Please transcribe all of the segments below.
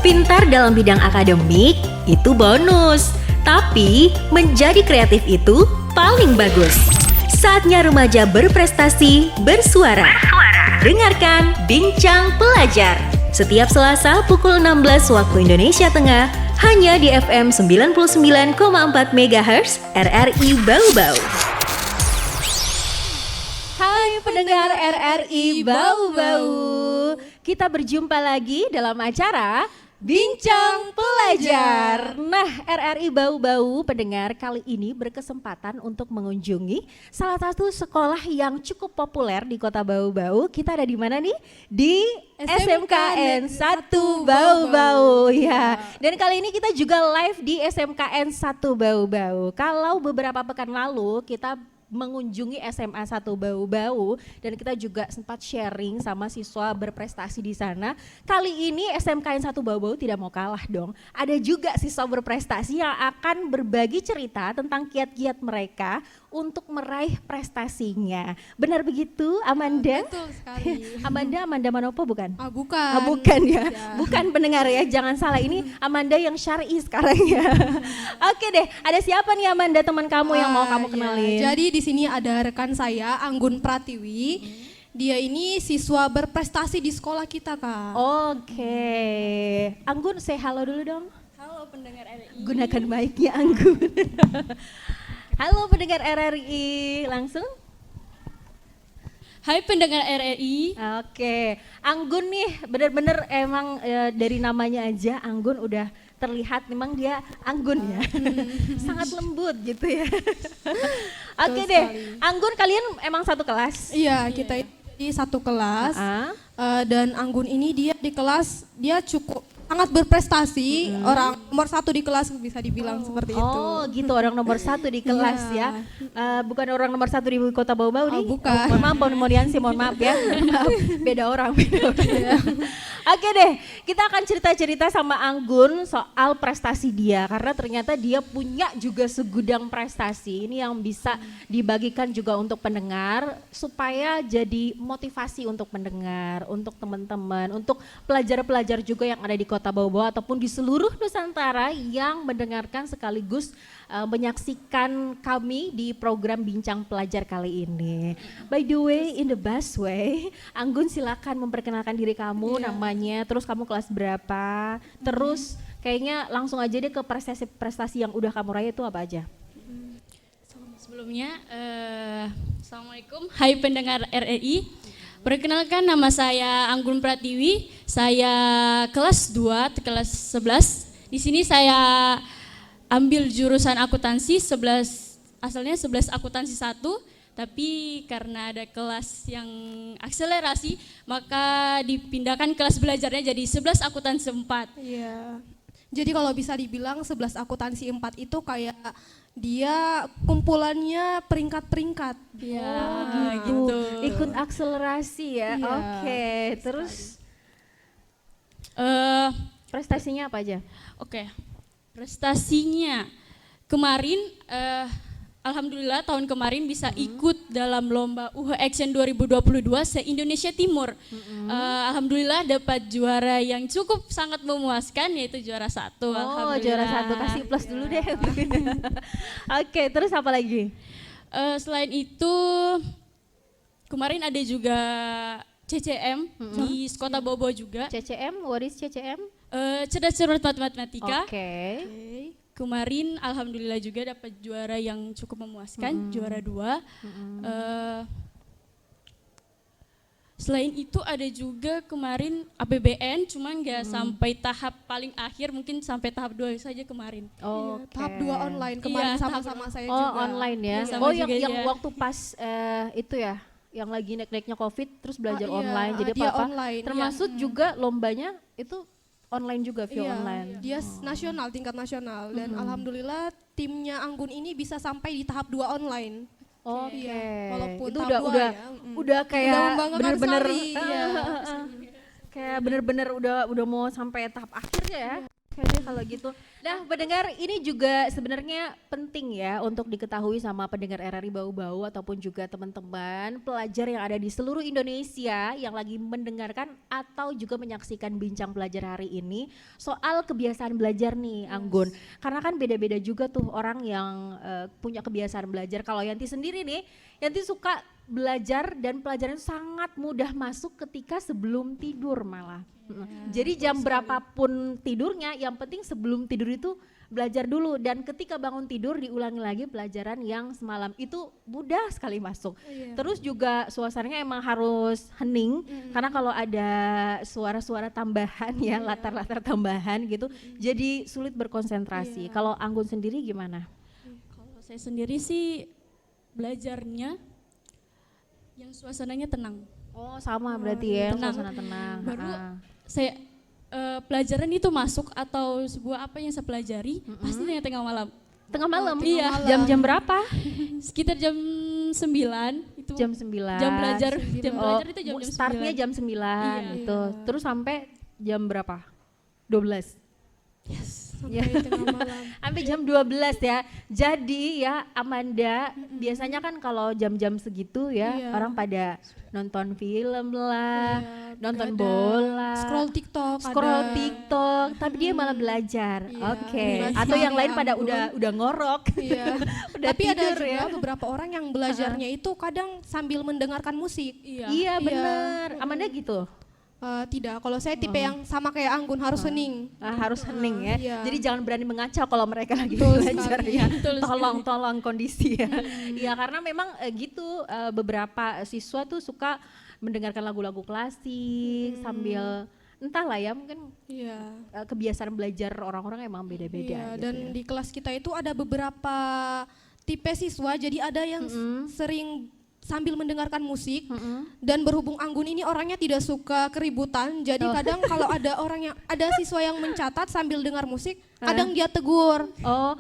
Pintar dalam bidang akademik itu bonus, tapi menjadi kreatif itu paling bagus. Saatnya remaja berprestasi bersuara. Dengarkan Bincang Pelajar setiap Selasa pukul 16 waktu Indonesia Tengah hanya di FM 99,4 MHz RRI Bau-Bau. Hai pendengar RRI Bau-Bau, kita berjumpa lagi dalam acara Bincang Pelajar. Nah, RRI Bau-Bau pendengar kali ini berkesempatan untuk mengunjungi salah satu sekolah yang cukup populer di Kota Bau-Bau. Kita ada di mana nih? Di SMKN 1 Bau-Bau ya. Dan kali ini kita juga live di SMKN 1 Bau-Bau. Kalau beberapa pekan lalu kita mengunjungi SMA 1 Bau-Bau dan kita juga sempat sharing sama siswa berprestasi di sana. Kali ini SMKN 1 Bau-Bau tidak mau kalah dong. Ada juga siswa berprestasi yang akan berbagi cerita tentang kiat-kiat mereka untuk meraih prestasinya. Benar begitu, Amanda? Betul sekali. Amanda Manopo bukan? Bukan. Bukan ya. Bukan pendengar ya, jangan salah. Ini Amanda yang syar'i sekarang ya. Oke deh, ada siapa nih Amanda teman kamu yang mau kamu kenalin? Jadi di sini ada rekan saya, Anggun Pratiwi. Dia ini siswa berprestasi di sekolah kita, Kak. Oke. Anggun, say halo dulu dong. Halo pendengar RRI. Gunakan mic-nya Anggun. Halo pendengar RRI, langsung. Hai pendengar RRI. Oke, Anggun nih bener-bener emang dari namanya aja Anggun udah terlihat memang dia anggun ya. Sangat lembut gitu ya. Oke deh, Anggun kalian emang satu kelas? Iya, kita di satu kelas. Dan Anggun ini dia di kelas, dia cukup sangat berprestasi, orang nomor 1 di kelas bisa dibilang seperti itu. Oh gitu, orang nomor 1 di kelas ya. Bukan orang nomor 1 di Kota Bau-Bau nih? Bukan. Mohon maaf, mohon maaf ya. Maaf, beda orang. Ya. Oke deh, kita akan cerita-cerita sama Anggun soal prestasi dia. Karena ternyata dia punya juga segudang prestasi. Ini yang bisa dibagikan juga untuk pendengar. Supaya jadi motivasi untuk pendengar, untuk teman-teman, untuk pelajar-pelajar juga yang ada di Kota Bau-Bau ataupun di seluruh Nusantara yang mendengarkan sekaligus menyaksikan kami di program Bincang Pelajar kali ini. By the way, in the best way, Anggun silakan memperkenalkan diri kamu, namanya, terus kamu kelas berapa, terus kayaknya langsung aja deh ke prestasi yang udah kamu raih itu apa aja? Sebelumnya, Assalamualaikum, hai pendengar RRI. Perkenalkan nama saya Anggun Pratiwi, saya kelas 2, kelas 11. Di sini saya ambil jurusan akuntansi, asalnya 11 akuntansi 1, tapi karena ada kelas yang akselerasi, maka dipindahkan kelas belajarnya jadi 11 akuntansi 4. Iya. Jadi kalau bisa dibilang 11 akuntansi 4 itu kayak dia kumpulannya peringkat-peringkat. Ya, gitu. Ikut akselerasi ya. Iya. Oke, terus prestasinya apa aja? Oke, prestasinya kemarin, alhamdulillah tahun kemarin bisa ikut dalam lomba Action 2022 se-Indonesia Timur. Alhamdulillah dapat juara yang cukup sangat memuaskan, yaitu juara 1. Oh, juara 1, kasih plus dulu deh. Oke, terus apa lagi? Selain itu kemarin ada juga CCM di Kota Bau-Bau juga. CCM, what is CCM? Cerdas cermat matematika. Oke. Kemarin alhamdulillah juga dapat juara yang cukup memuaskan, juara 2. Selain itu ada juga kemarin APBN, cuman nggak sampai tahap paling akhir, mungkin sampai tahap 2 saja kemarin. Oke. Tahap 2 online kemarin Iya, sama-sama saya Oh, juga. online ya. Iya, Oh, sama juga yang dia. waktu pas itu ya, yang lagi naik-naiknya Covid terus belajar Iya, online. Jadi dia apa? online, Termasuk juga lombanya itu online juga, via Iya, online. dia nasional, tingkat nasional, dan alhamdulillah timnya Anggun ini bisa sampai di tahap 2 online. Oke. Iya, walaupun Itu tahap dua ya, udah kayak udah membanggakan bener-bener sekali, iya. kayak bener-bener udah mau sampai tahap akhirnya ya. Oke deh kalau gitu. Nah pendengar ini juga sebenarnya penting ya untuk diketahui sama pendengar RRI Bau-Bau ataupun juga teman-teman pelajar yang ada di seluruh Indonesia yang lagi mendengarkan atau juga menyaksikan bincang pelajar hari ini soal kebiasaan belajar nih Anggun. Karena kan beda-beda juga tuh orang yang punya kebiasaan belajar. Kalau Yanti sendiri nih, Yanti suka belajar dan pelajaran sangat mudah masuk ketika sebelum tidur malah. Jadi jam berapapun tidurnya, yang penting sebelum tidur itu belajar dulu dan ketika bangun tidur diulangi lagi pelajaran yang semalam itu mudah sekali masuk. Terus juga suasananya emang harus hening karena kalau ada suara-suara tambahan ya latar-latar tambahan gitu, jadi sulit berkonsentrasi. Kalau Anggun sendiri gimana? Kalau saya sendiri sih belajarnya yang suasananya tenang. Oh sama berarti ya, tenang. suasana tenang. Baru saya pelajaran itu masuk atau sebuah apa yang saya pelajari pasti tengah malam. Tengah malam? Iya. Jam-jam berapa? Sekitar jam 9 itu. Jam 9. Jam belajar itu jam 9. Startnya jam 9 gitu. Terus sampai jam berapa? 12. Sampai tengah malam. Sampai jam 12 ya. Jadi ya Amanda, biasanya kan kalau jam-jam segitu ya orang pada nonton film lah, nonton bola, Scroll TikTok, tapi dia malah belajar. Oke. belajar. Atau yang lain pada Anggun. udah ngorok. Iya. Udah Tapi ada tidur juga ya. beberapa orang yang belajarnya itu kadang sambil mendengarkan musik. Iya benar. Amanda gitu. Tidak, kalau saya tipe yang sama kayak Anggun, harus hening. Harus hening ya. Iya. Jadi jangan berani mengacau kalau mereka lagi Betul belajar sekali. ya. Betul Tolong kondisi ya. Iya karena memang gitu beberapa siswa tuh suka mendengarkan lagu-lagu klasik sambil entahlah ya mungkin Iya. kebiasaan belajar orang-orang emang beda-beda. Iya, gitu dan ya. di kelas kita itu ada beberapa tipe siswa, jadi ada yang sering sambil mendengarkan musik dan berhubung Anggun ini orangnya tidak suka keributan, jadi kadang kalau ada siswa yang mencatat sambil dengar musik, kadang dia tegur.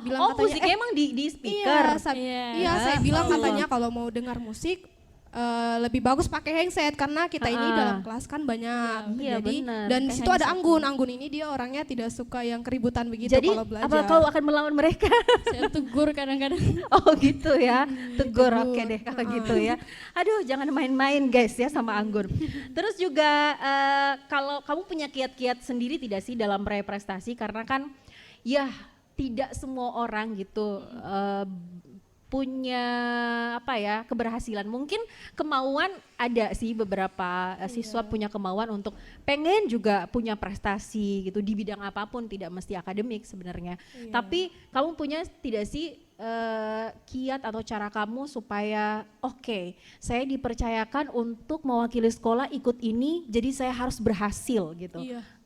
Bilang katanya, musiknya emang di speaker. Iya, saya bilang katanya kalau mau dengar musik lebih bagus pakai handset karena kita ini dalam kelas kan banyak. Iya, Jadi benar. dan di Pakai situ ada handset. Anggun ini dia orangnya tidak suka yang keributan begitu Jadi kalau belajar. apa kau akan melawan mereka? Saya tegur kadang-kadang. Oh gitu ya, tegur oke deh kalau gitu ya. Aduh jangan main-main guys ya sama Anggun. Terus juga kalau kamu punya kiat-kiat sendiri tidak sih dalam meraih prestasi karena kan ya tidak semua orang gitu punya apa ya keberhasilan, mungkin kemauan ada sih beberapa siswa punya kemauan untuk pengen juga punya prestasi gitu di bidang apapun, tidak mesti akademik sebenarnya. Tapi kamu punya tidak sih kiat atau cara kamu supaya oke, saya dipercayakan untuk mewakili sekolah ikut ini jadi saya harus berhasil gitu.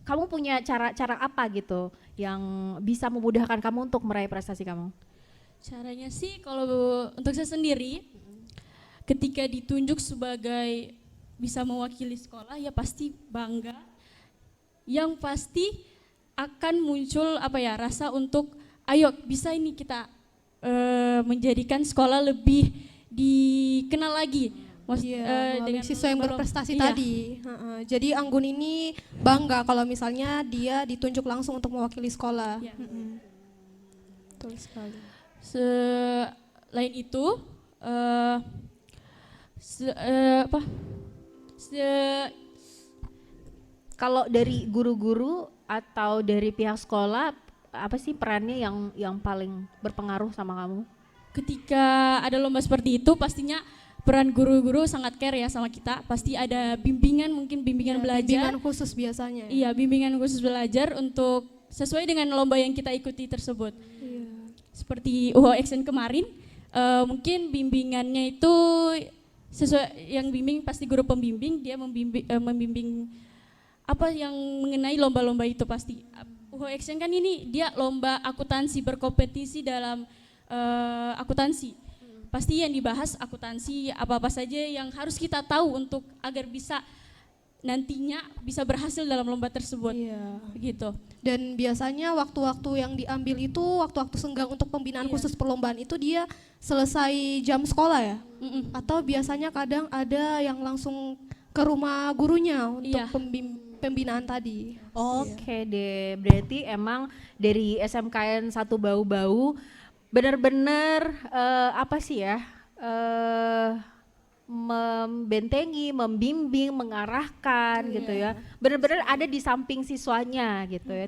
Kamu punya cara-cara apa gitu yang bisa memudahkan kamu untuk meraih prestasi kamu? Caranya sih kalau untuk saya sendiri ketika ditunjuk sebagai bisa mewakili sekolah ya pasti bangga. Yang pasti akan muncul apa ya rasa untuk ayo bisa ini kita menjadikan sekolah lebih dikenal lagi. Dengan siswa yang berprestasi iya. tadi. Jadi Anggun ini bangga kalau misalnya dia ditunjuk langsung untuk mewakili sekolah. Iya. Betul sekali. Selain itu, kalau dari guru-guru atau dari pihak sekolah, apa sih perannya yang paling berpengaruh sama kamu? ketika ada lomba seperti itu, pastinya peran guru-guru sangat care ya sama kita. Pasti ada bimbingan, mungkin bimbingan belajar. Bimbingan khusus biasanya. Iya, bimbingan khusus belajar untuk sesuai dengan lomba yang kita ikuti tersebut. Seperti UHO Action kemarin, mungkin bimbingannya itu sesuai yang bimbing pasti guru pembimbing, dia membimbing apa yang mengenai lomba-lomba itu pasti. UHO Action kan ini dia lomba akuntansi, berkompetisi dalam akuntansi. Pasti yang dibahas akuntansi, apa-apa saja yang harus kita tahu untuk agar bisa nantinya bisa berhasil dalam lomba tersebut. Iya. Begitu. Dan biasanya waktu-waktu yang diambil itu waktu-waktu senggang untuk pembinaan khusus perlombaan itu dia selesai jam sekolah ya? Atau biasanya kadang ada yang langsung ke rumah gurunya untuk pembinaan tadi. Oke deh, berarti emang dari SMKN Satu Bau-Bau benar-benar apa sih ya, membentengi, membimbing, mengarahkan gitu ya. Benar-benar ada di samping siswanya gitu ya.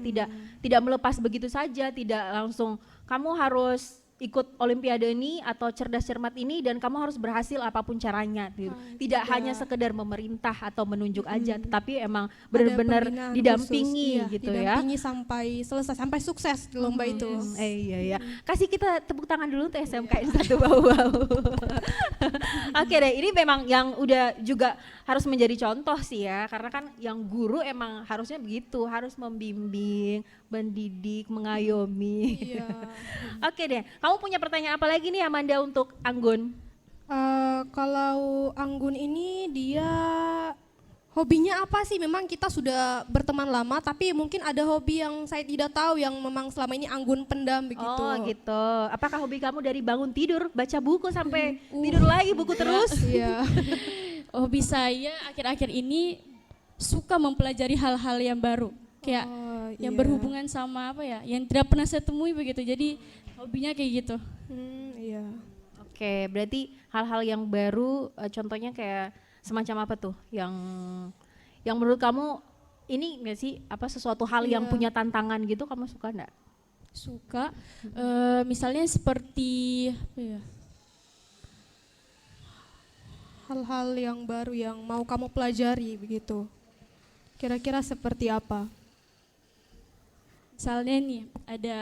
Tidak melepas begitu saja, tidak langsung kamu harus ikut olimpiade ini atau cerdas cermat ini dan kamu harus berhasil apapun caranya gitu. Tidak hanya sekedar memerintah atau menunjuk aja, tetapi emang benar-benar pembinaan didampingi khusus, gitu didampingi sampai selesai, sampai sukses di lomba itu. Iya ya. Kasih kita tepuk tangan dulu untuk SMKN Satu Bau-Bau. Oke deh, ini memang yang udah juga harus menjadi contoh sih ya, karena kan yang guru emang harusnya begitu, harus membimbing, mendidik, mengayomi. Iya. Oke deh, kamu punya pertanyaan apa lagi nih Amanda untuk Anggun? Kalau Anggun ini dia hobinya apa sih? Memang kita sudah berteman lama, tapi mungkin ada hobi yang saya tidak tahu yang memang selama ini Anggun pendam begitu. Oh gitu. Apakah hobi kamu dari bangun tidur, baca buku sampai tidur lagi buku terus? Iya. Hobi saya akhir-akhir ini suka mempelajari hal-hal yang baru, kayak yang berhubungan sama apa ya, yang tidak pernah saya temui begitu. Jadi hobinya kayak gitu. Iya. Oke, berarti hal-hal yang baru, contohnya kayak semacam apa tuh yang menurut kamu ini nggak sih apa sesuatu hal yang punya tantangan gitu, kamu suka nggak? Suka, misalnya seperti apa ya? Hal-hal yang baru yang mau kamu pelajari begitu. Kira-kira seperti apa? Misalnya nih ada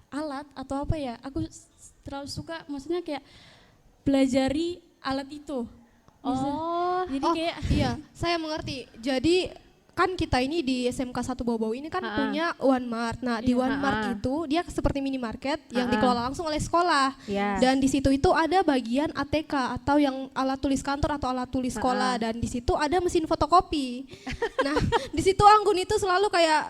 alat atau apa ya? Aku terlalu suka, maksudnya kayak pelajari alat itu. Jadi kayak iya, saya mengerti. Jadi kan kita ini di SMK Satu Bau-Bau ini kan punya One Mart. Nah, di One Mart itu dia seperti minimarket yang dikelola langsung oleh sekolah. Dan di situ itu ada bagian ATK atau yang alat tulis kantor atau alat tulis sekolah, dan di situ ada mesin fotokopi. Nah, di situ Anggun itu selalu kayak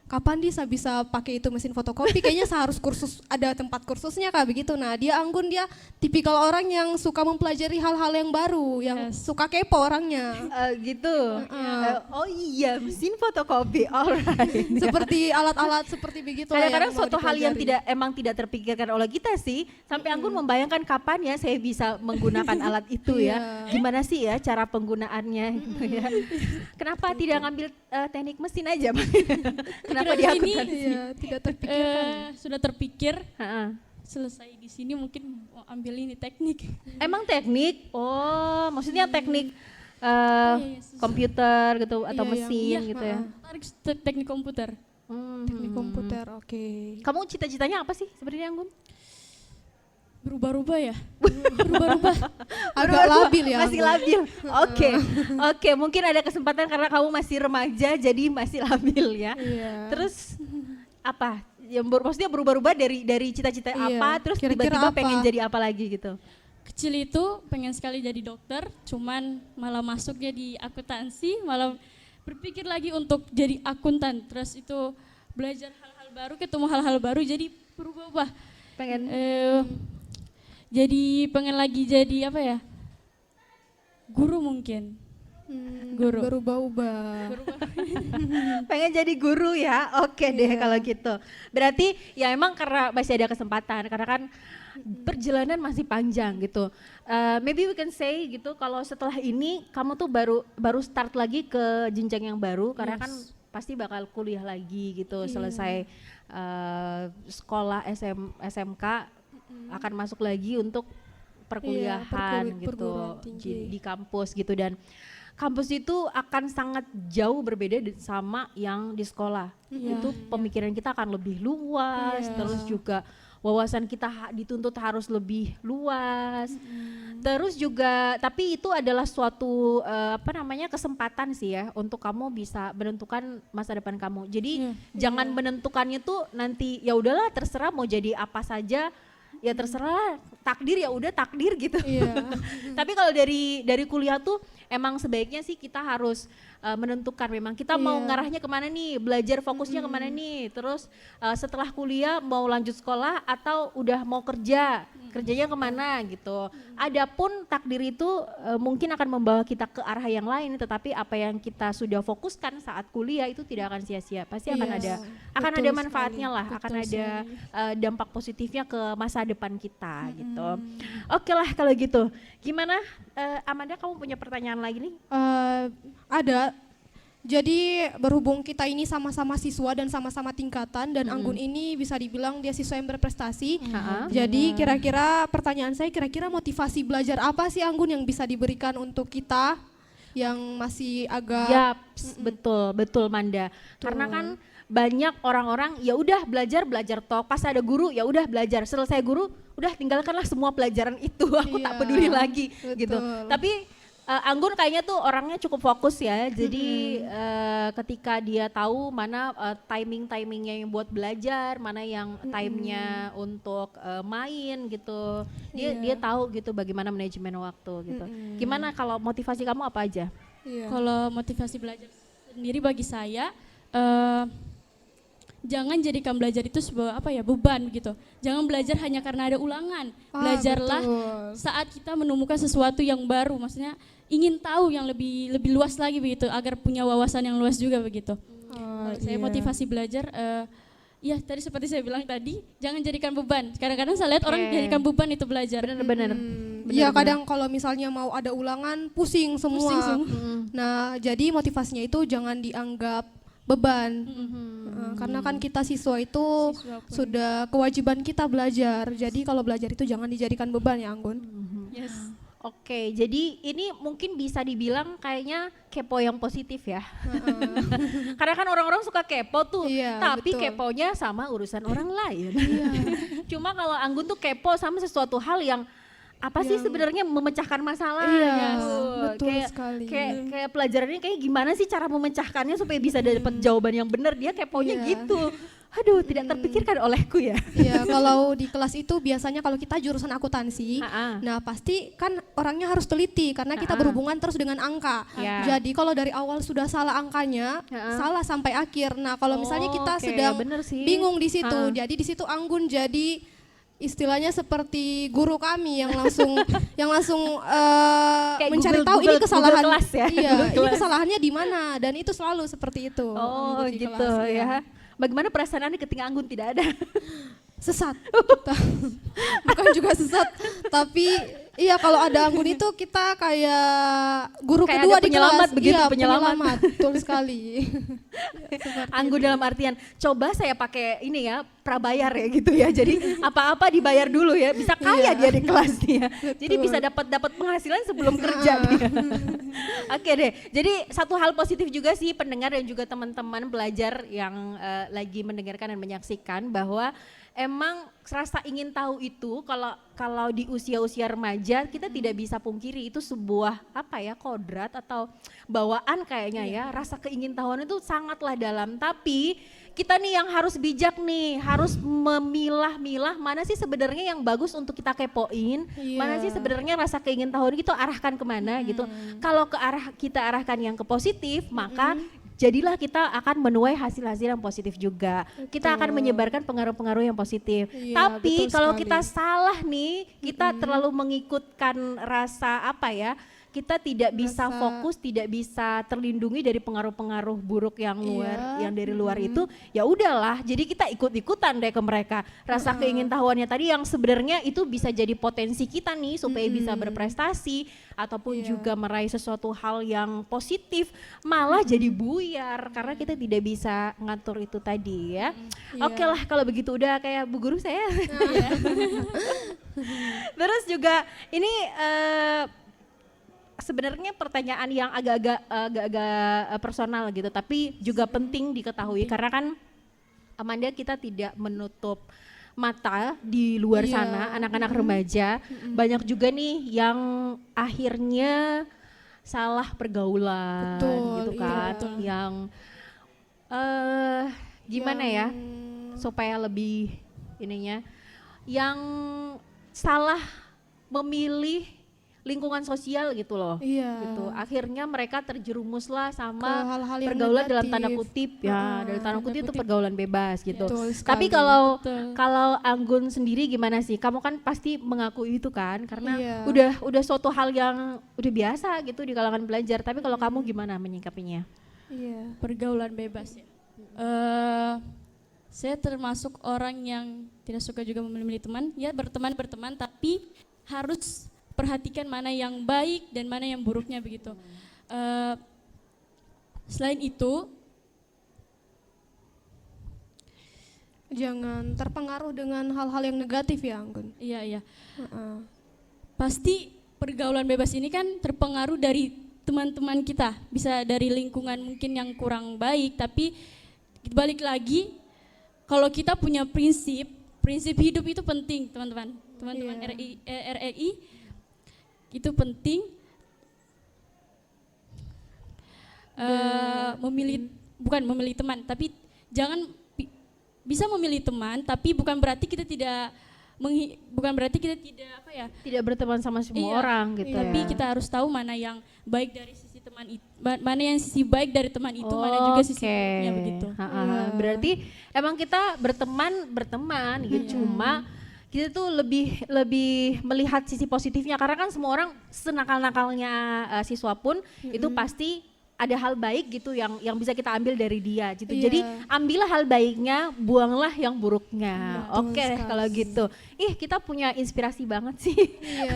kapan dia bisa pakai itu mesin fotokopi, kayaknya seharus kursus, ada tempat kursusnya kah begitu. Nah, Anggun dia tipikal orang yang suka mempelajari hal-hal yang baru, yang suka kepo orangnya. Gitu. Oh iya, mesin fotokopi. Alright. Seperti alat-alat seperti begitu. Kadang-kadang suatu hal yang tidak terpikirkan oleh kita sih, sampai Anggun membayangkan kapan ya saya bisa menggunakan alat itu ya. Gimana sih ya cara penggunaannya gitu ya. Kenapa tidak ngambil teknik mesin aja? Kenapa dia tidak terpikirkan? Sudah terpikir. Selesai di sini mungkin mau ambil ini teknik. Emang teknik? Oh, maksudnya teknik komputer gitu atau mesin gitu ya? Tarik teknik komputer. Teknik komputer, oke. Kamu cita-citanya apa sih sebenarnya Anggun? Berubah-ubah ya? Berubah-ubah. Agak labil ya. Masih labil. Oke, mungkin ada kesempatan karena kamu masih remaja jadi masih labil ya. Terus apa? Yang maksudnya berubah-ubah dari cita-cita apa, terus tiba-tiba pengen jadi apa lagi gitu? Kecil itu pengen sekali jadi dokter, cuman malah masuknya di akuntansi, malah berpikir lagi untuk jadi akuntan. Terus itu belajar hal-hal baru, ketemu hal-hal baru, jadi berubah-ubah. Pengen jadi pengen lagi jadi apa ya? Guru mungkin. Guru. Berubah-ubah. Pengen jadi guru ya? Oke deh kalau gitu. Berarti ya emang karena masih ada kesempatan, karena kan perjalanan masih panjang gitu. Maybe we can say gitu kalau setelah ini kamu tuh baru start lagi ke jenjang yang baru, karena kan pasti bakal kuliah lagi gitu. Selesai sekolah SMK akan masuk lagi untuk perkuliahan gitu di kampus gitu, dan kampus itu akan sangat jauh berbeda sama yang di sekolah. Itu pemikiran kita akan lebih luas, terus juga wawasan kita dituntut harus lebih luas. Terus juga tapi itu adalah suatu kesempatan sih ya untuk kamu bisa menentukan masa depan kamu. Jadi jangan menentukannya tuh nanti ya udahlah terserah mau jadi apa saja. Ya terserah, takdir ya udah takdir gitu. Tapi kalau dari kuliah tuh emang sebaiknya sih kita harus menentukan memang kita mau ngarahnya kemana nih, belajar fokusnya kemana nih, terus setelah kuliah mau lanjut sekolah atau udah mau kerja, kerjanya kemana gitu. Adapun takdir itu mungkin akan membawa kita ke arah yang lain, tetapi apa yang kita sudah fokuskan saat kuliah itu tidak akan sia-sia, pasti akan ada manfaatnya lah, akan ada dampak positifnya ke masa depan kita gitu. Oke lah kalau gitu, gimana Amanda, kamu punya pertanyaan lagi nih? Ada. Jadi berhubung kita ini sama-sama siswa dan sama-sama tingkatan dan Anggun ini bisa dibilang dia siswa yang berprestasi. Jadi kira-kira pertanyaan saya, kira-kira motivasi belajar apa sih Anggun yang bisa diberikan untuk kita yang masih agak betul Manda. Karena kan banyak orang-orang ya udah belajar toh, pas ada guru ya udah belajar, selesai guru udah tinggalkanlah semua pelajaran itu, aku tak peduli lagi gitu. Tapi Anggun kayaknya tuh orangnya cukup fokus ya, jadi ketika dia tahu mana timingnya yang buat belajar, mana yang timenya untuk main gitu, dia tahu gitu bagaimana manajemen waktu gitu. Gimana kalau motivasi kamu apa aja? Kalau motivasi belajar sendiri bagi saya, jangan jadikan belajar itu sebuah beban gitu. Jangan belajar hanya karena ada ulangan. Belajarlah saat kita menemukan sesuatu yang baru, maksudnya ingin tahu yang lebih luas lagi begitu, agar punya wawasan yang luas juga begitu. Saya motivasi belajar, ya tadi seperti saya bilang tadi, jangan jadikan beban. Kadang-kadang saya lihat orang jadikan beban itu belajar. Benar-benar. Iya, kadang kalau misalnya mau ada ulangan pusing semua. Nah, jadi motivasinya itu jangan dianggap beban. Karena kan kita siswa itu sudah kewajiban kita belajar. Jadi kalau belajar itu jangan dijadikan beban ya Anggun. Yes. Oke, jadi ini mungkin bisa dibilang kayaknya kepo yang positif ya. Karena kan orang-orang suka kepo tuh, tapi keponya sama urusan orang lain. Cuma kalau Anggun tuh kepo sama sesuatu hal yang apa sih sebenarnya memecahkan masalah. Betul sekali. Kayak pelajarannya kayak gimana sih cara memecahkannya supaya bisa dapat jawaban yang benar, dia keponya gitu. Aduh, tidak terpikirkan olehku ya. Iya, kalau di kelas itu biasanya kalau kita jurusan akuntansi, nah pasti kan orangnya harus teliti karena kita berhubungan terus dengan angka. Jadi kalau dari awal sudah salah angkanya, salah sampai akhir. Nah kalau misalnya kita sedang bingung di situ, jadi di situ Anggun jadi istilahnya seperti guru kami yang langsung mencari tahu ini kesalahan kelas ya. Ini kesalahannya di mana, dan itu selalu seperti itu. Oh gitu kelas, ya. Bagaimana perasaan Anda ketika Anggun tidak ada? Sesat. Bukan juga sesat, tapi iya kalau ada Anggun itu kita kayak guru kayak kedua di kelas. Begitu, iya, penyelamat. Betul sekali. Anggun dalam artian coba saya pakai ini ya, prabayar ya gitu ya. Jadi apa-apa dibayar dulu ya, bisa kaya dia di kelas dia. Jadi bisa dapat penghasilan sebelum kerja dia. Oke deh. Jadi satu hal positif juga sih pendengar dan juga teman-teman belajar yang lagi mendengarkan dan menyaksikan bahwa emang rasa ingin tahu itu kalau di usia-usia remaja kita tidak bisa pungkiri itu sebuah kodrat atau bawaan kayaknya ya, rasa keingintahuan itu sangatlah dalam, tapi kita nih yang harus bijak nih, harus memilah-milah mana sih sebenarnya yang bagus untuk kita kepoin, mana sih sebenarnya rasa keingintahuan itu arahkan kemana gitu. Kalau kita arahkan yang ke positif, maka jadilah kita akan menuai hasil-hasil yang positif juga. Kita akan menyebarkan pengaruh-pengaruh yang positif. Tapi kalau kita salah nih, kita terlalu mengikutkan rasa kita tidak bisa fokus, tidak bisa terlindungi dari pengaruh-pengaruh buruk yang yang dari luar itu, ya udahlah. Jadi kita ikut-ikutan deh ke mereka. Rasa keingintahuannya tadi yang sebenarnya itu bisa jadi potensi kita nih supaya bisa berprestasi ataupun juga meraih sesuatu hal yang positif, malah jadi buyar karena kita tidak bisa ngatur itu tadi ya. Oke lah kalau begitu, udah kayak bu guru saya. Terus juga ini sebenarnya pertanyaan yang agak-agak personal gitu, tapi juga penting diketahui karena kan Amanda, kita tidak menutup mata di luar sana, anak-anak remaja banyak juga nih yang akhirnya salah pergaulan gitu kan, yang gimana ya supaya lebih ininya, yang salah memilih lingkungan sosial gitu loh. Iya. Gitu. Akhirnya mereka terjerumuslah Ke sama hal-hal yang pergaulan dalam tanda negatif. kutip ya, dalam tanda kutip itu pergaulan bebas gitu. Betul Tapi sekali. kalau Anggun sendiri gimana sih? Kamu kan pasti mengakui itu kan karena Iya. udah suatu hal yang udah biasa gitu di kalangan pelajar. Tapi kalau kamu gimana menyikapinya? Iya. Pergaulan bebas ya. Saya termasuk orang yang tidak suka juga memilih teman. Ya berteman tapi harus perhatikan mana yang baik dan mana yang buruknya begitu. Selain itu, Jangan terpengaruh dengan hal-hal yang negatif ya, Anggun. iya. Heeh. Pasti pergaulan bebas ini kan terpengaruh dari teman-teman kita, bisa dari lingkungan mungkin yang kurang baik, tapi balik lagi kalau kita punya prinsip hidup itu penting, teman-teman. Teman-teman RRI itu penting. Bukan memilih teman, tapi jangan bisa memilih teman, tapi bukan berarti kita tidak apa ya, Tidak berteman sama semua Iya, orang gitu tapi ya. kita harus tahu mana yang baik dari sisi teman itu, mana yang sisi baik dari teman itu, mana juga sisi buruknya begitu. Berarti emang kita berteman gitu, cuma kita tuh lebih melihat sisi positifnya karena kan semua orang senakal-nakalnya siswa pun itu pasti ada hal baik gitu yang bisa kita ambil dari dia gitu. Iya. Jadi ambillah hal baiknya, buanglah yang buruknya. Betul Oke deh sekali. kalau gitu. Kita punya inspirasi banget sih. Iya.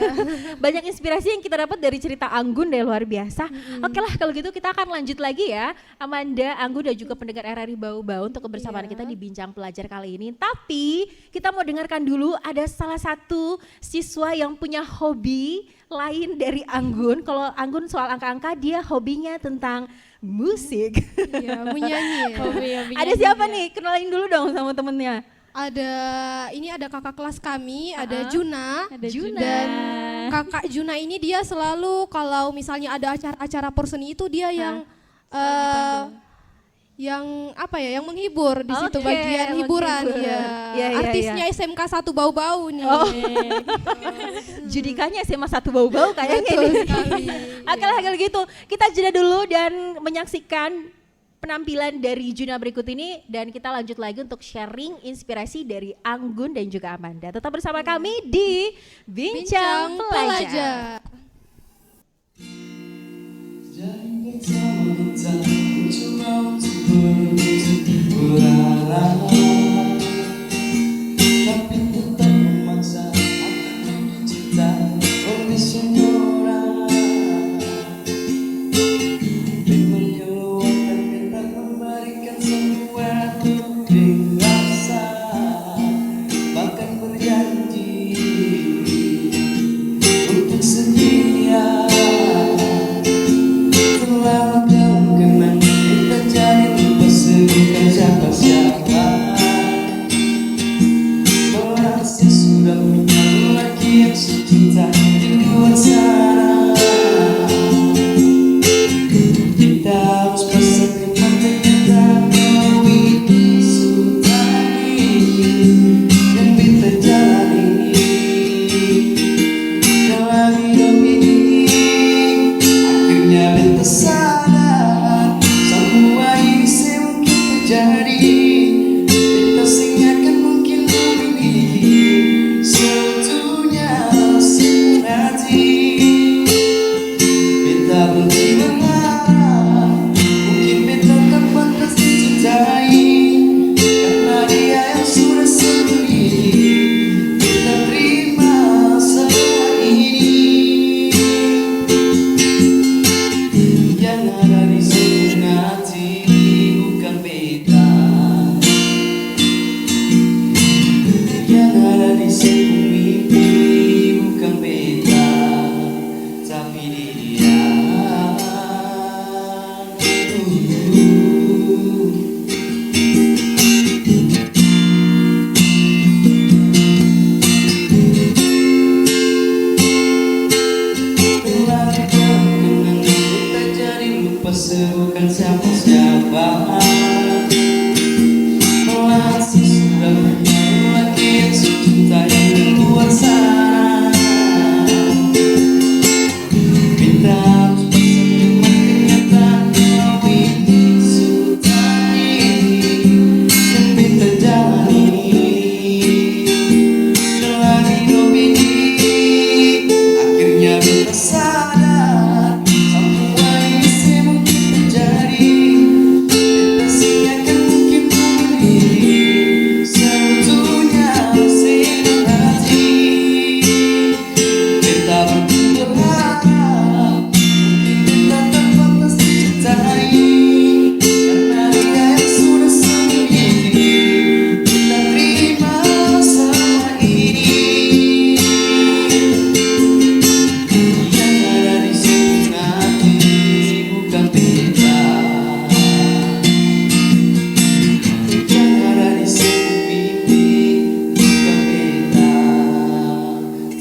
Banyak inspirasi yang kita dapat dari cerita Anggun deh, luar biasa. Oke lah kalau gitu kita akan lanjut lagi ya. Amanda, Anggun dan juga pendengar RRI Bau-Bau untuk kebersamaan kita di Bincang Pelajar kali ini. Tapi kita mau dengarkan dulu ada salah satu siswa yang punya hobi lain dari Anggun. Kalau Anggun soal angka-angka, dia hobinya tentang musik. Iya, menyanyi ya. Ada siapa nih? Kenalin dulu dong sama temennya. Ini ada kakak kelas kami, ada Juna. Ada Juna. Dan kakak Juna ini dia selalu kalau misalnya ada acara-acara porseni itu dia yang apa ya, yang menghibur di situ, Oke, bagian hiburan menghibur. ya. Iya, iya, Artisnya SMK 1 Bau-Bau nih. Oh. Judikanya SMA 1 Bau-Bau kayaknya Betul nih. sekali. Oke lah kalau gitu kita jeda dulu dan menyaksikan penampilan dari Juna berikut ini dan kita lanjut lagi untuk sharing inspirasi dari Anggun dan juga Amanda. Tetap bersama kami di Bincang Pelajar. Jangan bersama kita, ku coba untuk berharap, tapi tetap memaksa akan mencintai oleh semua orang. Memangnya luar dan kita memberikan semua lebih rasa, bahkan berjanji untuk setia. Selalu kau kenang kita jadi lupa bukan siapa-siapa. Masih sudah punya laki yang secinta di luar sana. Kita harus bersemangat kita mengawini sultani yang kita jalani dalam hidup ini. Akhirnya beta sadar semua ini semungkin terjadi. Beta sengakan mungkin memiliki seutuhnya hati. Beta berhenti mengharap mungkin beta tak pantas dicintai karena dia yang sudah sendiri. Beta terima semua ini. Yang ada di sini hati bukan beta. Yang ada di sini mimpi bukan beta, tapi dia. Terlalu kenang kita jadi lupa bukan siapa-siapa. Masih sudah punya laki yang secinta di luar sana. sadar semua ini mungkin terjadi. Fantasinya kan mungkin memilih sebetulnya masih hati. Kita berharap mungkin kita terbatas dicintai, karena dia yang sudah sendiri. Kita terima semua ini. Yang ada di sini hati bukan beda. Yang ada di sini mimpi bukan beda,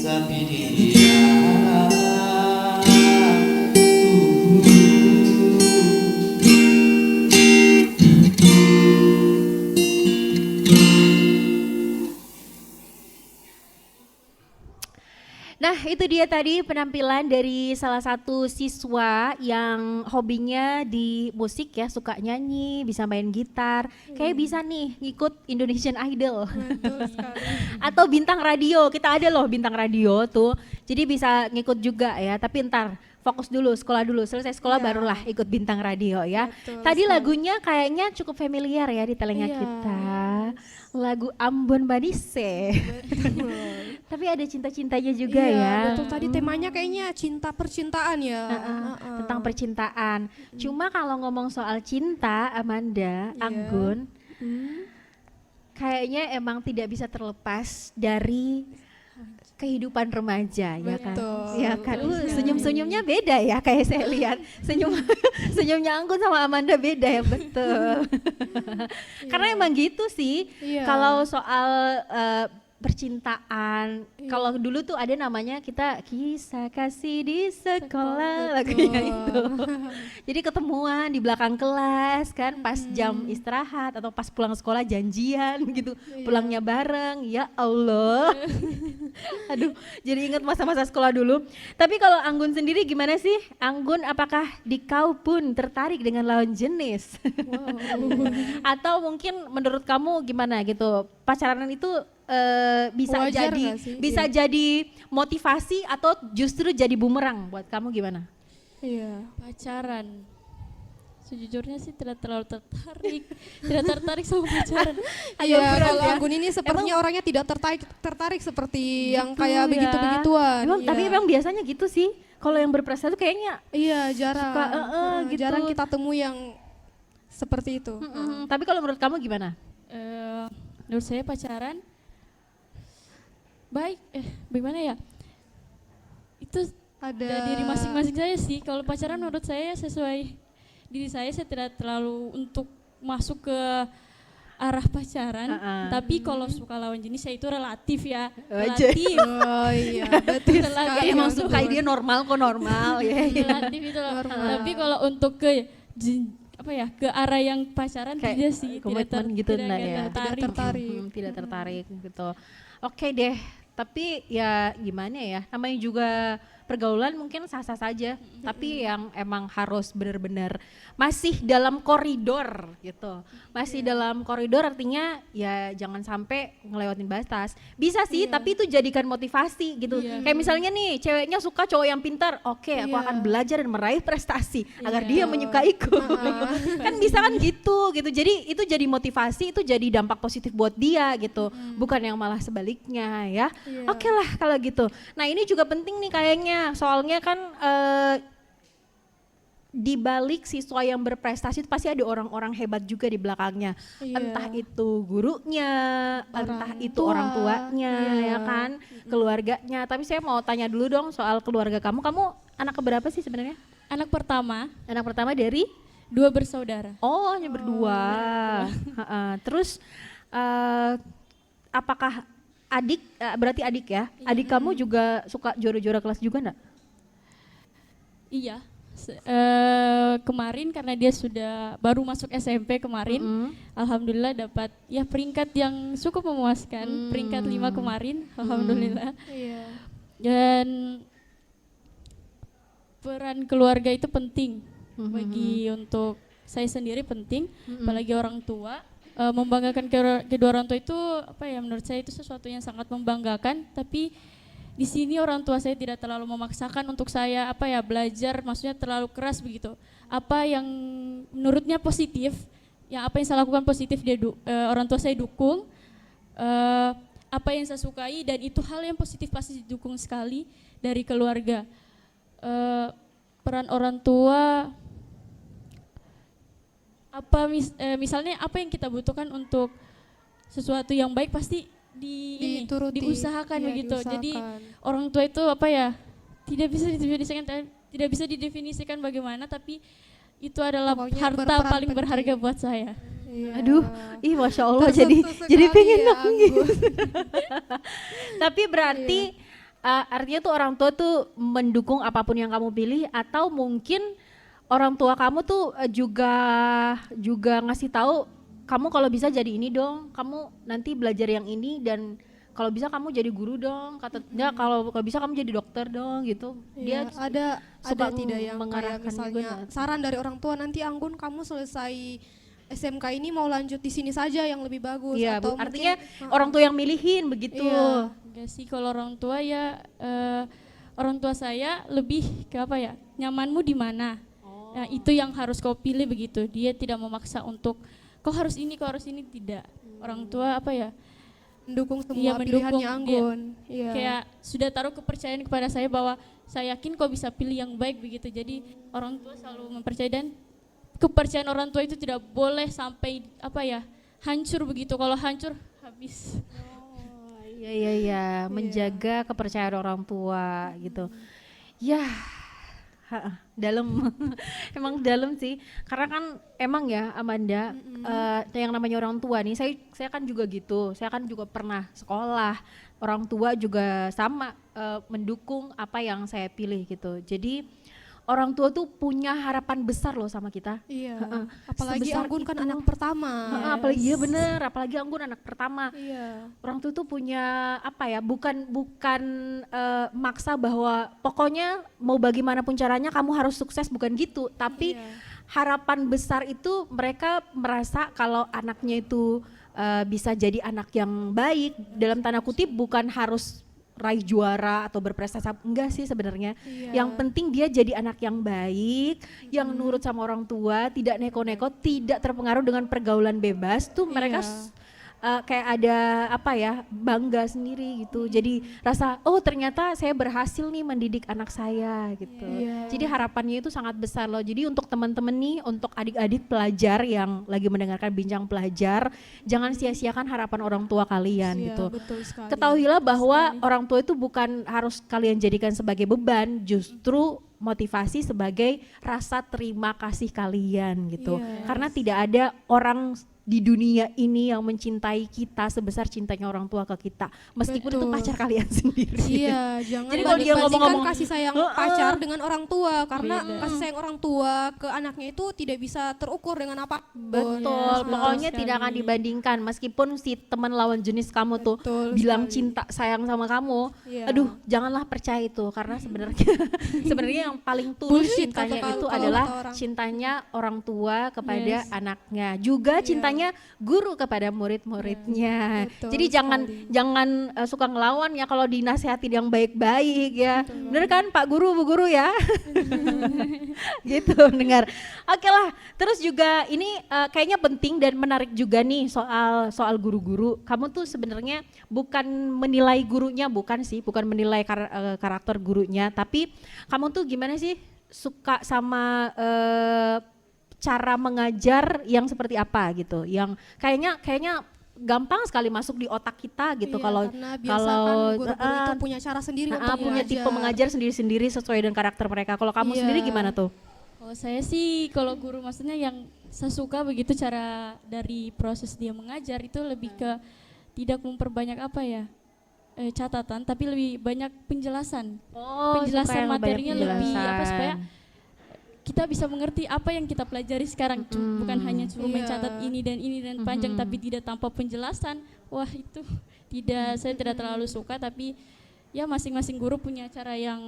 tapi dia. Nah, itu dia tadi penampilan dari salah satu siswa yang hobinya di musik ya, suka nyanyi, bisa main gitar. Kayak bisa nih ngikut Indonesian Idol. Betul sekali. Atau bintang radio, kita ada loh bintang radio tuh. Jadi bisa ngikut juga ya, tapi ntar fokus dulu, sekolah dulu. Selesai sekolah Ya. barulah ikut bintang radio ya. Betul Tadi sekali. lagunya kayaknya cukup familiar ya di telinga Iya. kita. Lagu Ambon Badise. Tapi ada cinta-cintanya juga Iya, ya. betul, tadi temanya kayaknya cinta percintaan ya. Tentang percintaan. Cuma kalau ngomong soal cinta, Amanda, Iya. Anggun, kayaknya emang tidak bisa terlepas dari kehidupan remaja, ya kan? Betul. Ya kan. Senyum-senyumnya beda ya, kayak saya lihat. Senyumnya Anggun sama Amanda beda ya, betul. Karena emang gitu sih. Iya. Kalau soal percintaan, kalau dulu tuh ada namanya kita kisah kasih di sekolah, lagunya itu. Jadi ketemuan di belakang kelas kan, pas jam istirahat atau pas pulang sekolah janjian gitu, pulangnya bareng. Ya Allah, aduh, jadi ingat masa-masa sekolah dulu. Tapi kalau Anggun sendiri gimana sih? Anggun, apakah di kau pun tertarik dengan lawan jenis? Atau mungkin menurut kamu gimana gitu? Pacaran itu bisa Wajar jadi nggak sih? bisa Iya. jadi motivasi atau justru jadi bumerang buat kamu gimana? Iya. Pacaran. Sejujurnya sih tidak terlalu tertarik. Tidak tertarik sama pacaran. Iya, berat kalau ya. Anggun ini sepertinya orangnya tidak tertarik seperti yang Gitu kayak ya. begitu-begituan. Emang, Iya. tapi emang biasanya gitu sih. Kalau yang berprestasi tuh kayaknya Iya, jarang. Suka, gitu. Jarang kita temui yang seperti itu. tapi kalau menurut kamu gimana? Menurut saya pacaran baik, bagaimana ya? Itu Ada diri masing-masing saya sih. Kalau pacaran menurut saya sesuai diri saya tidak terlalu untuk masuk ke arah pacaran. Tapi kalau suka lawan jenis saya itu relatif ya. Relatif. Oh iya, betul Relatif. sekali. Ya, emang Anggun. suka dia normal kok normal ya. Relatif itu loh. Normal. Tapi kalau untuk ke ke arah yang pacaran Kayak tidak sih, komitmen gitu tidak enggak ya? tertarik. Tidak tertarik. Tidak tertarik gitu. Oke deh, tapi ya gimana ya? Namanya juga pergaulan mungkin sah-sah saja, tapi yang emang harus benar-benar masih dalam koridor gitu. Masih dalam koridor artinya ya jangan sampai ngelewatin batas. Bisa sih, tapi itu jadikan motivasi gitu. Kayak misalnya nih, ceweknya suka cowok yang pintar, oke, aku Iya. akan belajar dan meraih prestasi agar dia menyukaiku. Kan bisa kan gitu. Jadi itu jadi motivasi, itu jadi dampak positif buat dia gitu. Bukan yang malah sebaliknya ya. Iya. Oke lah kalau gitu. Nah ini juga penting nih kayaknya, soalnya kan di balik siswa yang berprestasi itu pasti ada orang-orang hebat juga di belakangnya. Iya. Entah itu gurunya, entah itu tua. orang tuanya, Iya. ya kan, keluarganya. Tapi saya mau tanya dulu dong soal keluarga kamu. Kamu anak keberapa sih sebenarnya? Anak pertama, Anak pertama dari? 2 bersaudara. Oh, hanya berdua. Terus apakah adik, berarti adik ya? Adik kamu juga suka juara-juara kelas juga enggak? Iya. Kemarin karena dia sudah baru masuk SMP kemarin, alhamdulillah dapat ya peringkat yang cukup memuaskan, peringkat 5 kemarin, alhamdulillah. Iya. Dan peran keluarga itu penting bagi untuk saya sendiri penting, apalagi orang tua. Membanggakan kedua orang tua itu apa ya, menurut saya itu sesuatu yang sangat membanggakan, tapi di sini orang tua saya tidak terlalu memaksakan untuk saya belajar, maksudnya terlalu keras begitu. Apa yang menurutnya positif, apa yang saya lakukan positif orang tua saya dukung. Apa yang saya sukai dan itu hal yang positif pasti didukung sekali dari keluarga. Peran orang tua misalnya apa yang kita butuhkan untuk sesuatu yang baik pasti Dituruti. diusahakan Iya, begitu. diusahakan. Jadi orang tua itu tidak bisa didefinisikan bagaimana, tapi itu adalah Pokoknya harta berperan paling penting. berharga buat saya. Iya. Aduh, masya Allah Tersentuh jadi sekali pengen ya, nangis. Anggun. Tapi berarti artinya tuh orang tua tuh mendukung apapun yang kamu pilih, atau mungkin orang tua kamu tuh juga ngasih tahu kamu kalau bisa jadi ini dong, kamu nanti belajar yang ini, dan kalau bisa kamu jadi guru dong, kalau bisa kamu jadi dokter dong gitu. Iya, ada suka tidak yang kayak mengarahkan misalnya juga. saran dari orang tua, nanti Anggun kamu selesai SMK ini mau lanjut di sini saja yang lebih bagus, Iya, atau artinya mungkin, orang tua yang milihin begitu. Iya. Enggak sih, kalau orang tua orang tua saya lebih ke nyamanmu di mana. Nah, itu yang harus kau pilih begitu. Dia tidak memaksa untuk kau harus ini tidak. Orang tua mendukung semua Iya, mendukung. pilihannya Anggun. Iya. kayak sudah taruh kepercayaan kepada saya bahwa saya yakin kau bisa pilih yang baik begitu. Jadi orang tua selalu mempercayai, dan kepercayaan orang tua itu tidak boleh sampai hancur begitu. Kalau hancur habis. Iya, menjaga kepercayaan orang tua gitu. Ya, dalam, emang dalam sih. Karena kan emang ya Amanda, yang namanya orang tua nih, saya kan juga gitu. Saya kan juga pernah sekolah. Orang tua juga sama mendukung apa yang saya pilih gitu. Jadi orang tua tuh punya harapan besar loh sama kita. Iya. Heeh. Apalagi Sebesar Anggun kan itu. anak pertama. Apalagi iya bener, apalagi Anggun anak pertama. Iya. Orang tua tuh punya bukan maksa bahwa pokoknya mau bagaimanapun caranya kamu harus sukses, bukan gitu, tapi Iya. harapan besar itu mereka merasa kalau anaknya itu bisa jadi anak yang baik, dalam tanda kutip bukan harus raih juara atau berprestasi, enggak sih sebenarnya. Iya. Yang penting dia jadi anak yang baik, yang nurut sama orang tua, tidak neko-neko, tidak terpengaruh dengan pergaulan bebas tuh mereka kayak ada bangga sendiri gitu. Jadi rasa ternyata saya berhasil nih mendidik anak saya gitu. Iya. Jadi harapannya itu sangat besar loh. Jadi untuk teman-teman nih, untuk adik-adik pelajar yang lagi mendengarkan Bincang Pelajar, jangan sia-siakan harapan orang tua kalian Iya, gitu. betul sekali. Ketahuilah bahwa orang tua itu bukan harus kalian jadikan sebagai beban, justru motivasi sebagai rasa terima kasih kalian gitu. Yes. Karena tidak ada orang di dunia ini yang mencintai kita sebesar cintanya orang tua ke kita, meskipun itu Betul. pacar kalian sendiri. Iya, jangan Jadi kalau dia banding-bandingkan ngomong-ngomong, kasih sayang pacar dengan orang tua, karena Beda. kasih sayang orang tua ke anaknya itu tidak bisa terukur dengan apa. Betul, Yes, pokoknya betul tidak akan sekali. dibandingkan, meskipun si teman lawan jenis kamu tuh Betul bilang sekali. cinta sayang sama kamu, Iya. aduh janganlah percaya itu, karena sebenarnya yang paling tulus Bullshit cintanya kata- itu kalau adalah kata orang. cintanya orang tua kepada Yes. anaknya, juga Iya. cintanya guru kepada murid-muridnya. Betul Jadi jangan suka ngelawan ya kalau dinasihatin yang baik-baik ya. Bener kan Pak Guru, Bu Guru ya? Gitu dengar. Oke lah, terus juga ini kayaknya penting dan menarik juga nih soal guru-guru. Kamu tuh sebenarnya bukan menilai gurunya, bukan menilai karakter gurunya, tapi kamu tuh gimana sih suka sama cara mengajar yang seperti apa gitu, yang kayaknya gampang sekali masuk di otak kita gitu. Iya, kalau karena biasa kan guru-guru itu punya cara sendiri untuk punya tipe mengajar sendiri-sendiri sesuai dengan karakter mereka. Kalau kamu Iya. sendiri gimana tuh? Kalau saya sih, kalau guru maksudnya yang saya suka begitu cara dari proses dia mengajar itu lebih ke tidak memperbanyak catatan, tapi lebih banyak penjelasan. Penjelasan materinya lebih supaya kita bisa mengerti apa yang kita pelajari sekarang. Bukan hanya cuma Iya. mencatat ini dan panjang tapi tidak tanpa penjelasan. Wah, itu saya tidak terlalu suka, tapi ya masing-masing guru punya cara yang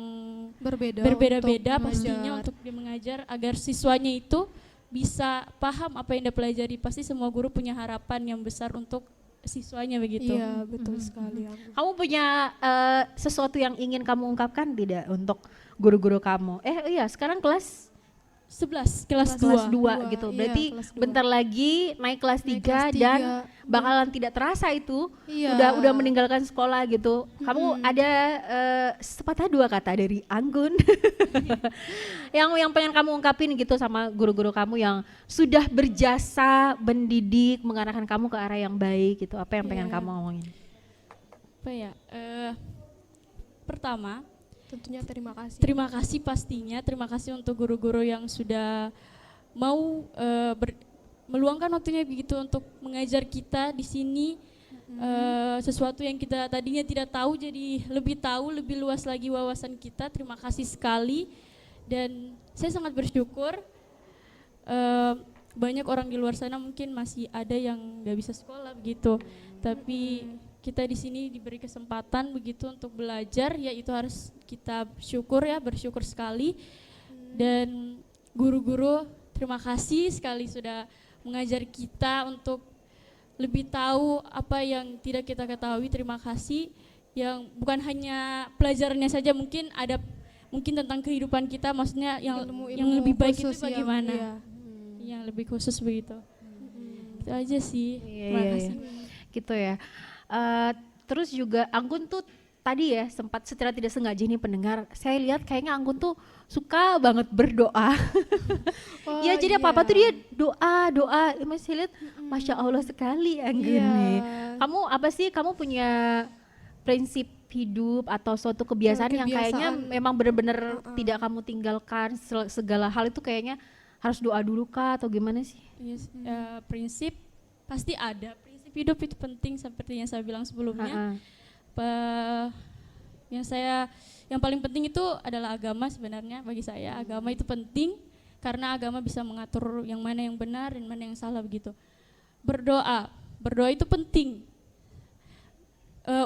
berbeda-beda untuk pastinya mengajar. untuk dia mengajar agar siswanya itu bisa paham apa yang dia pelajari. Pasti semua guru punya harapan yang besar untuk siswanya begitu. Iya, betul sekali. Anggun. Kamu punya sesuatu yang ingin kamu ungkapkan tidak untuk guru-guru kamu? Iya, sekarang kelas 11 kelas kelas 2 2. gitu. Iya, Berarti kelas 2. bentar lagi naik kelas 3 Naik kelas dan 3. bakalan tidak terasa itu Iya. udah meninggalkan sekolah gitu. Kamu ada sepatah dua kata dari Anggun yang pengen kamu ungkapin gitu sama guru-guru kamu yang sudah berjasa mendidik, mengarahkan kamu ke arah yang baik gitu. Apa yang pengen Iya. kamu ngomongin? Apa ya? Pertama, Tentunya terima kasih. terima kasih pastinya, terima kasih untuk guru-guru yang sudah mau meluangkan waktunya begitu untuk mengajar kita di sini. Sesuatu yang kita tadinya tidak tahu jadi lebih tahu, lebih luas lagi wawasan kita. Terima kasih sekali dan saya sangat bersyukur. Banyak orang di luar sana mungkin masih ada yang nggak bisa sekolah begitu, tapi kita di sini diberi kesempatan begitu untuk belajar, ya itu harus kita bersyukur sekali. Dan guru-guru terima kasih sekali sudah mengajar kita untuk lebih tahu apa yang tidak kita ketahui. Terima kasih yang bukan hanya pelajarannya saja, mungkin ada tentang kehidupan kita, maksudnya yang lebih baik itu khusus yang- bagaimana, iya. yang lebih khusus begitu. Itu aja sih. Terima Iya, kasih. gitu ya. Terus juga Anggun tuh tadi ya sempat secara tidak sengaja nih pendengar, saya lihat kayaknya Anggun tuh suka banget berdoa. Oh, Ya jadi apa-apa iya. tuh dia doa. Masih lihat, Masya Allah sekali Anggun Iya. nih. Kamu apa sih, kamu punya prinsip hidup atau suatu kebiasaan yang kayaknya Kebiasaan. memang benar-benar tidak kamu tinggalkan, segala hal itu kayaknya harus doa dulu kah atau gimana sih? Yes, prinsip pasti ada. Prinsip hidup itu penting seperti yang saya bilang sebelumnya. Yang paling penting itu adalah agama sebenarnya bagi saya. Agama itu penting karena agama bisa mengatur yang mana yang benar dan mana yang salah begitu. Berdoa itu penting.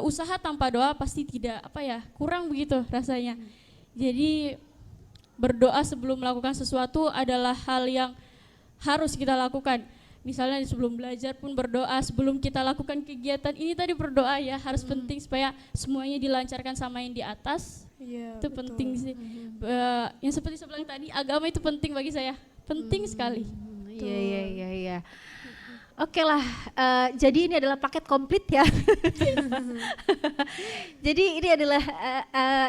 Usaha tanpa doa pasti tidak kurang begitu rasanya. Jadi berdoa sebelum melakukan sesuatu adalah hal yang harus kita lakukan. Misalnya sebelum belajar pun berdoa, sebelum kita lakukan kegiatan ini tadi berdoa ya, harus penting supaya semuanya dilancarkan sama yang di atas. Iya, Itu betul. penting sih. Yang seperti saya bilang tadi, agama itu penting bagi saya, penting sekali. Iya. Oke lah, jadi ini adalah paket komplit ya. Jadi ini adalah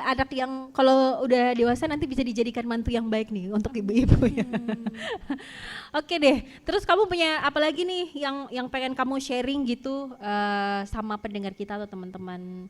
anak yang kalau udah dewasa nanti bisa dijadikan mantu yang baik nih untuk ibu-ibu ya. Oke deh, terus kamu punya apa lagi nih yang pengen kamu sharing gitu sama pendengar kita atau teman-teman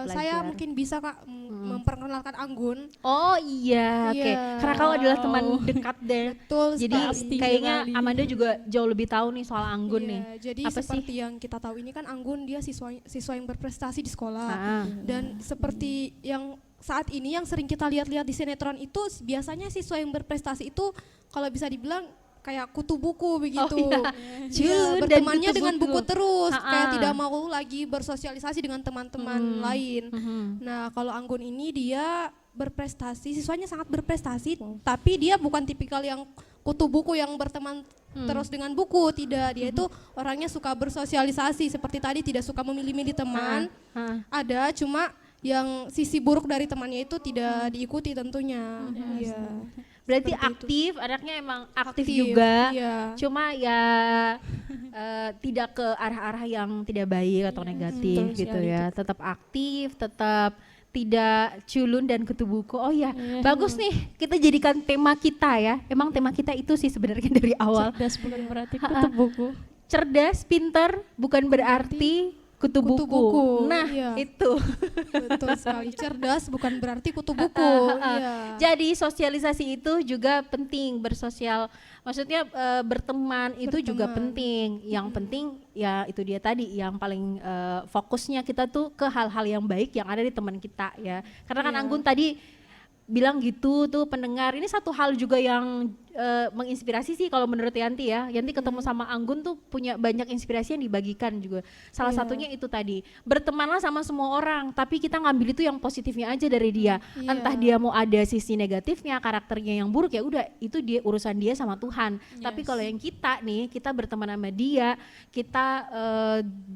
Saya pelajar? mungkin bisa Kak memperkenalkan Anggun. Oh iya, oke. Iya. Karena kau adalah teman dekat deh. Betul Jadi sekali. kayaknya sekali. Amanda juga jauh lebih tahu nih soal Anggun Iya, nih. Jadi Apa seperti yang kita tahu ini kan Anggun dia siswa yang berprestasi di sekolah. Ah. Dan seperti yang saat ini yang sering kita lihat-lihat di sinetron itu biasanya siswa yang berprestasi itu kalau bisa dibilang kayak kutu buku begitu. iya. Dia Culun dan bertemannya kutu dengan buku terus, Ha-ha. kayak tidak mau lagi bersosialisasi dengan teman-teman lain. Mhm. Nah, kalau Anggun ini dia berprestasi, siswanya sangat berprestasi, tapi dia bukan tipikal yang kutu buku yang berteman terus dengan buku, tidak. Dia itu orangnya suka bersosialisasi, seperti tadi tidak suka memilih-milih teman. Ah. Ada, cuma yang sisi buruk dari temannya itu tidak diikuti tentunya. Iya. Berarti Seperti itu. aktif, anaknya emang aktif Aktif, juga. iya. Cuma ya tidak ke arah-arah yang tidak baik atau negatif betul gitu sekali, ya. Tetap aktif, tetap tidak culun dan kutu buku. Oh ya, bagus nih kita jadikan tema kita ya. Emang tema kita itu sih sebenarnya dari awal. Cerdas bukan berarti kutu buku. Cerdas, pinter bukan berarti kutu kutu buku. buku, Nah, iya. itu. Betul sekali. Cerdas bukan berarti kutu buku. Iya. Jadi sosialisasi itu juga penting, bersosial. Maksudnya berteman itu juga penting. Yang penting ya itu dia tadi yang paling fokusnya kita tuh ke hal-hal yang baik yang ada di teman kita ya. Karena kan Iya. Anggun tadi bilang gitu tuh pendengar. Ini satu hal juga yang menginspirasi sih kalau menurut Yanti ya. Yanti ketemu sama Anggun tuh punya banyak inspirasi yang dibagikan juga. Salah satunya itu tadi, bertemanlah sama semua orang, tapi kita ngambil itu yang positifnya aja dari dia. Entah dia mau ada sisi negatifnya, karakternya yang buruk, ya udah itu dia, urusan dia sama Tuhan. Tapi kalau yang kita nih, kita berteman sama dia, kita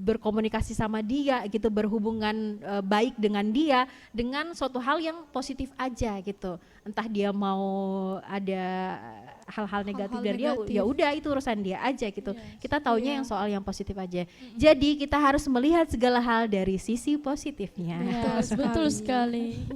berkomunikasi sama dia, gitu, berhubungan baik dengan dia, dengan suatu hal yang positif aja gitu. Entah dia mau ada hal-hal negatif dari dia, ya udah itu urusan dia aja gitu. Kita taunya yang soal yang positif aja. Jadi kita harus melihat segala hal dari sisi positifnya. Betul sekali.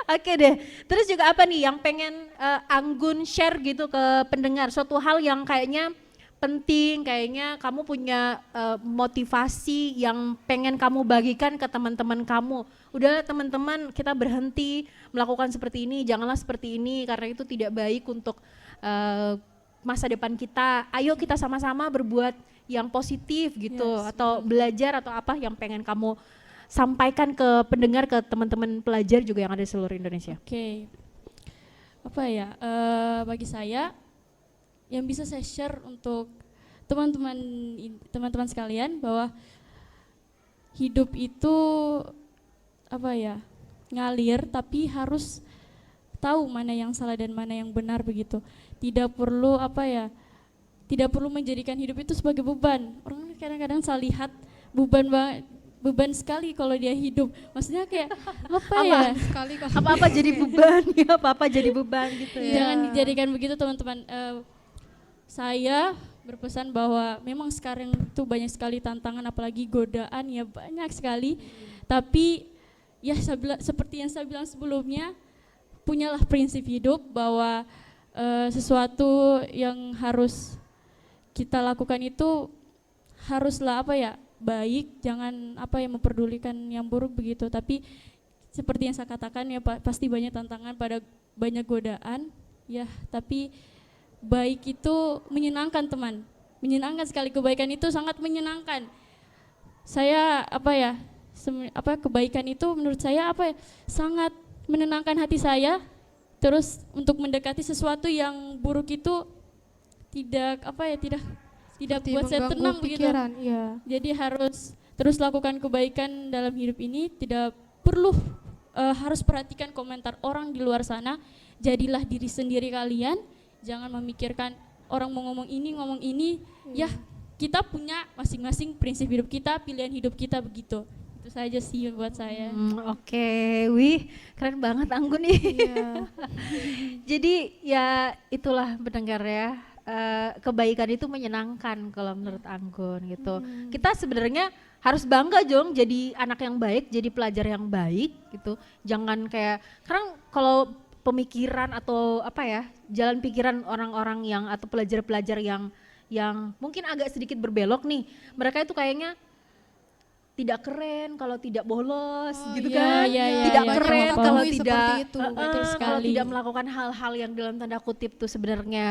Oke deh. Terus juga apa nih yang pengen Anggun share gitu ke pendengar, suatu hal yang kayaknya penting, kayaknya kamu punya motivasi yang pengen kamu bagikan ke teman-teman kamu. Udah teman-teman, kita berhenti melakukan seperti ini, janganlah seperti ini karena itu tidak baik untuk masa depan kita. Ayo kita sama-sama berbuat yang positif gitu, atau belajar atau apa yang pengen kamu sampaikan ke pendengar, ke teman-teman pelajar juga yang ada di seluruh Indonesia. Oke. Apa ya, bagi saya yang bisa saya share untuk teman-teman sekalian bahwa hidup itu apa ya, ngalir, tapi harus tahu mana yang salah dan mana yang benar begitu. Tidak perlu apa ya, tidak perlu menjadikan hidup itu sebagai beban. Orang kadang-kadang salah lihat beban sekali kalau dia hidup. Maksudnya kayak apa ya? Sekali kalau Apa-apa jadi beban, ya apa-apa jadi beban gitu ya. Jangan dijadikan begitu teman-teman. Saya berpesan bahwa memang sekarang itu banyak sekali tantangan, apalagi godaan ya banyak sekali. Tapi ya seperti yang saya bilang sebelumnya, punyalah prinsip hidup bahwa sesuatu yang harus kita lakukan itu haruslah apa ya, baik, jangan apa yang memperdulikan yang buruk begitu. Tapi seperti yang saya katakan ya, pasti banyak tantangan, pada banyak godaan ya, tapi baik itu menyenangkan teman, menyenangkan sekali, kebaikan itu sangat menyenangkan. Saya apa ya, kebaikan itu menurut saya apa ya, sangat menenangkan hati saya. Terus untuk mendekati sesuatu yang buruk itu tidak apa ya, tidak buat saya tenang begitu. Ya. Jadi harus terus lakukan kebaikan dalam hidup ini, tidak perlu harus perhatikan komentar orang di luar sana. Jadilah diri sendiri kalian. Jangan memikirkan orang mau ngomong ini, ya kita punya masing-masing prinsip hidup kita, pilihan hidup kita begitu. Itu saja sih buat saya. Oke, wih keren banget Anggun nih. Jadi ya itulah pendengar ya, kebaikan itu menyenangkan kalau menurut Anggun gitu. Kita sebenarnya harus bangga Jong jadi anak yang baik, jadi pelajar yang baik gitu. Jangan kayak, karena kalau pemikiran atau apa ya, jalan pikiran orang-orang yang atau pelajar-pelajar yang mungkin agak sedikit berbelok nih, mereka itu kayaknya tidak keren kalau tidak bolos gitu kan, tidak keren kalau tidak melakukan hal-hal yang dalam tanda kutip tuh sebenarnya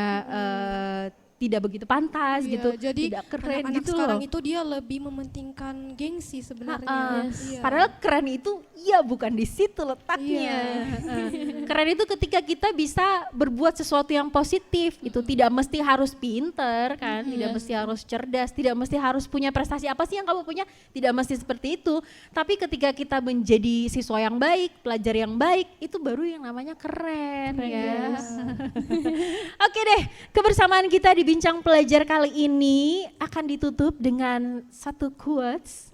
tidak begitu pantas gitu, jadi tidak keren anak-anak gitu sekarang loh. itu dia lebih mementingkan gengsi sebenarnya. Padahal keren itu ya bukan di situ letaknya. Keren itu ketika kita bisa berbuat sesuatu yang positif, itu tidak mesti harus pinter kan, tidak mesti harus cerdas, tidak mesti harus punya prestasi apa sih yang kamu punya, tidak mesti seperti itu. Tapi ketika kita menjadi siswa yang baik, pelajar yang baik, itu baru yang namanya keren ya. Oke deh, kebersamaan kita di Bincang Pelajar kali ini akan ditutup dengan satu quotes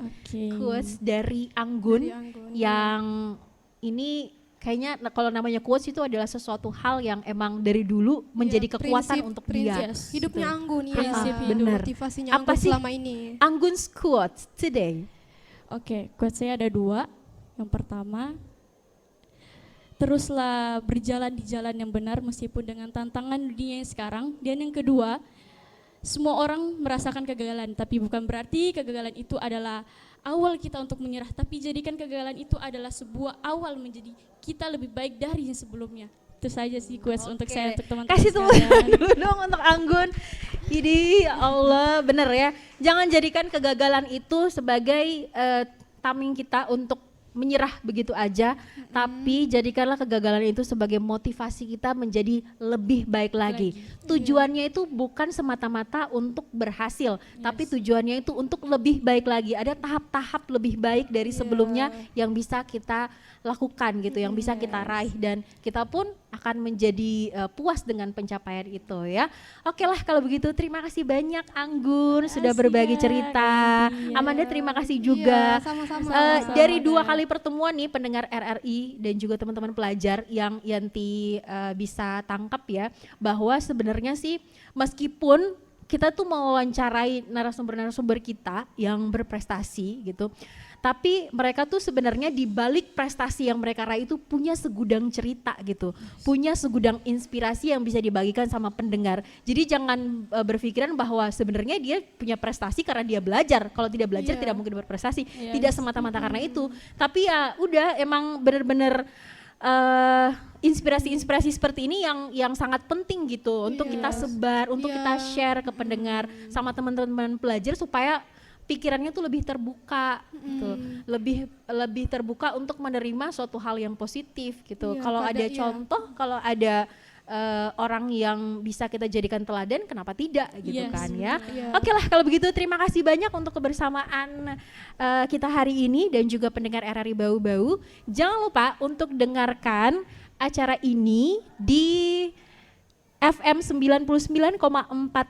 dari Anggun, yang ini kayaknya kalau namanya quotes itu adalah sesuatu hal yang emang dari dulu menjadi kekuatan untuk dia. Hidupnya Anggun ya, Prinsip benar. motivasinya Apa Anggun sih selama ini. Anggun's quotes today? Oke, quote saya ada 2. Yang pertama, teruslah berjalan di jalan yang benar meskipun dengan tantangan dunia yang sekarang. Dan yang kedua, semua orang merasakan kegagalan, tapi bukan berarti kegagalan itu adalah awal kita untuk menyerah, tapi jadikan kegagalan itu adalah sebuah awal menjadi kita lebih baik dari yang sebelumnya. Itu saja sih quotes untuk saya, untuk teman-teman Kasih tepuk sekalian. tangan dulu dong untuk Anggun. Jadi ya Allah, bener ya. Jangan jadikan kegagalan itu sebagai tameng kita untuk menyerah begitu aja, tapi jadikanlah kegagalan itu sebagai motivasi kita menjadi lebih baik lagi. Tujuannya itu bukan semata-mata untuk berhasil, tapi tujuannya itu untuk lebih baik lagi. Ada tahap-tahap lebih baik dari sebelumnya yang bisa kita lakukan gitu, yang bisa kita raih, dan kita pun akan menjadi puas dengan pencapaian itu ya. Oke lah kalau begitu, terima kasih banyak Anggun sudah berbagi cerita. Amanda terima kasih juga. Sama-sama. Dari 2 kali pertemuan nih pendengar RRI dan juga teman-teman pelajar yang Yanti bisa tangkap ya, bahwa sebenarnya sih meskipun kita tuh mewawancarai narasumber-narasumber kita yang berprestasi gitu, tapi mereka tuh sebenarnya di balik prestasi yang mereka raih itu punya segudang cerita gitu, punya segudang inspirasi yang bisa dibagikan sama pendengar. Jadi jangan berpikiran bahwa sebenarnya dia punya prestasi karena dia belajar. Kalau tidak belajar tidak mungkin berprestasi. Tidak semata-mata karena itu. Tapi ya udah, emang benar-benar inspirasi-inspirasi seperti ini yang sangat penting gitu untuk kita sebar, untuk kita share ke pendengar sama teman-teman pelajar supaya pikirannya tuh lebih terbuka gitu, lebih terbuka untuk menerima suatu hal yang positif gitu. Kalau ada contoh, kalau ada orang yang bisa kita jadikan teladan, kenapa tidak gitu kan ya. Oke lah kalau begitu, terima kasih banyak untuk kebersamaan kita hari ini dan juga pendengar RRI Bau-Bau. Jangan lupa untuk dengarkan acara ini di FM 99,4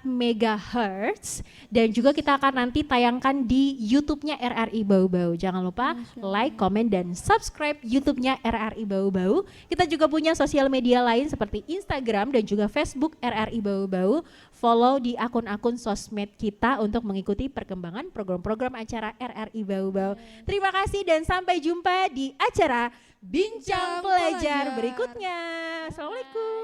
MHz dan juga kita akan nanti tayangkan di YouTube-nya RRI Bau-Bau. Jangan lupa like, komen, dan subscribe YouTube-nya RRI Bau-Bau. Kita juga punya sosial media lain seperti Instagram dan juga Facebook RRI Bau-Bau. Follow di akun-akun sosmed kita untuk mengikuti perkembangan program-program acara RRI Bau-Bau. Terima kasih dan sampai jumpa di acara Bincang Pelajar berikutnya. Assalamualaikum.